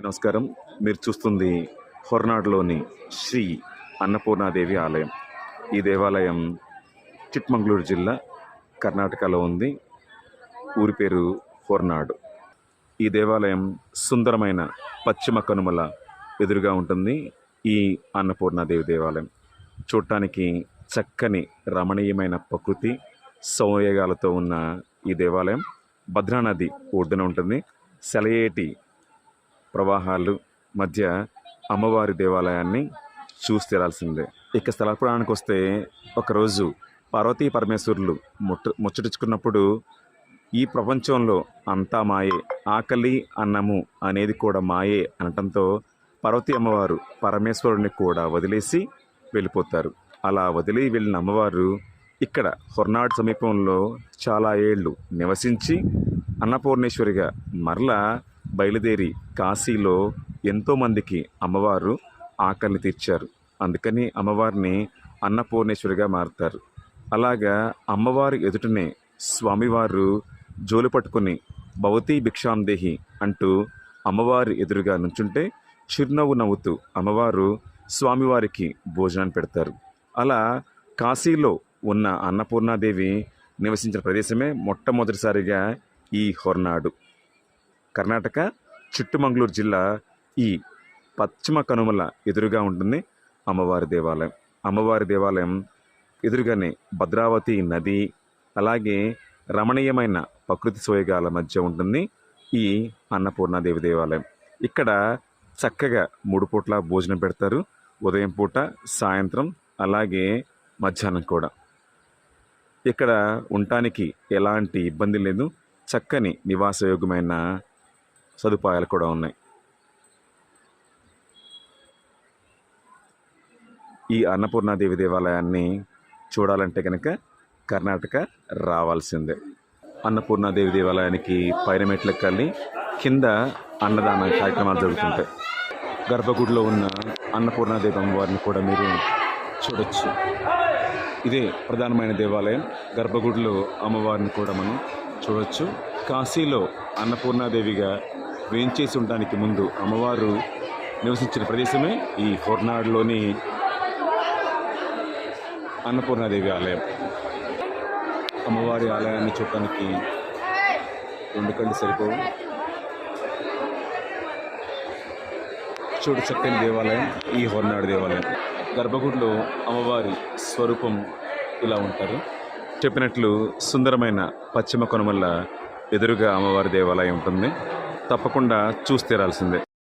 నమస్కారం. మీరు చూస్తుంది హొర్నాడులోని శ్రీ అన్నపూర్ణాదేవి ఆలయం. ఈ దేవాలయం చిక్మంగళూరు జిల్లా, కర్ణాటకలో ఉంది. ఊరి పేరు హొర్నాడు. ఈ దేవాలయం సుందరమైన పశ్చిమ కనుమల ఎదురుగా ఉంటుంది. ఈ అన్నపూర్ణాదేవి దేవాలయం చూడటానికి చక్కని రమణీయమైన ప్రకృతి సౌయగాలతో ఉన్న ఈ దేవాలయం భద్రానది ఒడ్డున ఉంటుంది. సెలయేటి ప్రవాహాలు మధ్య అమ్మవారి దేవాలయాన్ని చూసి తీరాల్సిందే. ఇక స్థల పురాణానికి వస్తే, ఒకరోజు పార్వతీ పరమేశ్వరులు ముచ్చటించుకున్నప్పుడు ఈ ప్రపంచంలో అంతా మాయే, ఆకలి అన్నము అనేది కూడా మాయే అనటంతో పార్వతీ అమ్మవారు పరమేశ్వరుడిని కూడా వదిలేసి వెళ్ళిపోతారు. అలా వదిలి వెళ్ళిన అమ్మవారు ఇక్కడ హొర్నాడు సమీపంలో చాలా ఏళ్ళు నివసించి అన్నపూర్ణేశ్వరిగా మరలా బయలుదేరి కాశీలో ఎంతోమందికి అమ్మవారు ఆకలిని తీర్చారు. అందుకని అమ్మవారిని అన్నపూర్ణేశ్వరిగా మారుతారు. అలాగా అమ్మవారి ఎదుటనే స్వామివారు జోలు పట్టుకుని భవతీ భిక్షాందేహి అంటూ అమ్మవారి ఎదురుగా నుంచుంటే చిరునవ్వు నవ్వుతూ అమ్మవారు స్వామివారికి భోజనాన్ని పెడతారు. అలా కాశీలో ఉన్న అన్నపూర్ణాదేవి నివసించిన ప్రదేశమే మొట్టమొదటిసారిగా ఈ హొర్నాడు. కర్ణాటక చిక్మంగళూరు జిల్లా ఈ పశ్చిమ కనుమల ఎదురుగా ఉంటుంది అమ్మవారి దేవాలయం. అమ్మవారి దేవాలయం ఎదురుగానే భద్రావతి నది, అలాగే రమణీయమైన ప్రకృతి సోయగాల మధ్య ఉంటుంది ఈ అన్నపూర్ణాదేవి దేవాలయం. ఇక్కడ చక్కగా 3 పూట్ల భోజనం పెడతారు. ఉదయం పూట, సాయంత్రం, అలాగే మధ్యాహ్నం కూడా. ఇక్కడ ఉండటానికి ఎలాంటి ఇబ్బంది లేదు. చక్కని నివాసయోగ్యమైన సదుపాయాలు కూడా ఉన్నాయి. ఈ అన్నపూర్ణాదేవి దేవాలయాన్ని చూడాలంటే కనుక కర్ణాటక రావాల్సిందే. అన్నపూర్ణాదేవి దేవాలయానికి పైన మెట్లెక్కాలి, కింద అన్నదాన కార్యక్రమాలు జరుగుతుంటాయి. గర్భగుడిలో ఉన్న అన్నపూర్ణాదేవి అమ్మవారిని కూడా మీరు చూడొచ్చు. ఇదే ప్రధానమైన దేవాలయం. గర్భగుడిలో అమ్మవారిని కూడా మనం చూడవచ్చు. కాశీలో అన్నపూర్ణాదేవిగా వేంచేసి ఉండడానికి ముందు అమ్మవారు నివసించిన ప్రదేశమే ఈ హొర్నాడులోని అన్నపూర్ణాదేవి ఆలయం. అమ్మవారి ఆలయాన్ని చూడటానికి 2 కళ్ళు సరిపోవు. చూడు చక్కని దేవాలయం ఈ హొర్నాడు దేవాలయం. గర్భగుడిలో అమ్మవారి స్వరూపం ఇలా ఉంటారు. చెప్పినట్లు సుందరమైన పశ్చిమ కనుమల ఎదురుగా అమ్మవారి దేవాలయం ఉంటుంది. తప్పకుండా చూసి తీరాల్సిందే.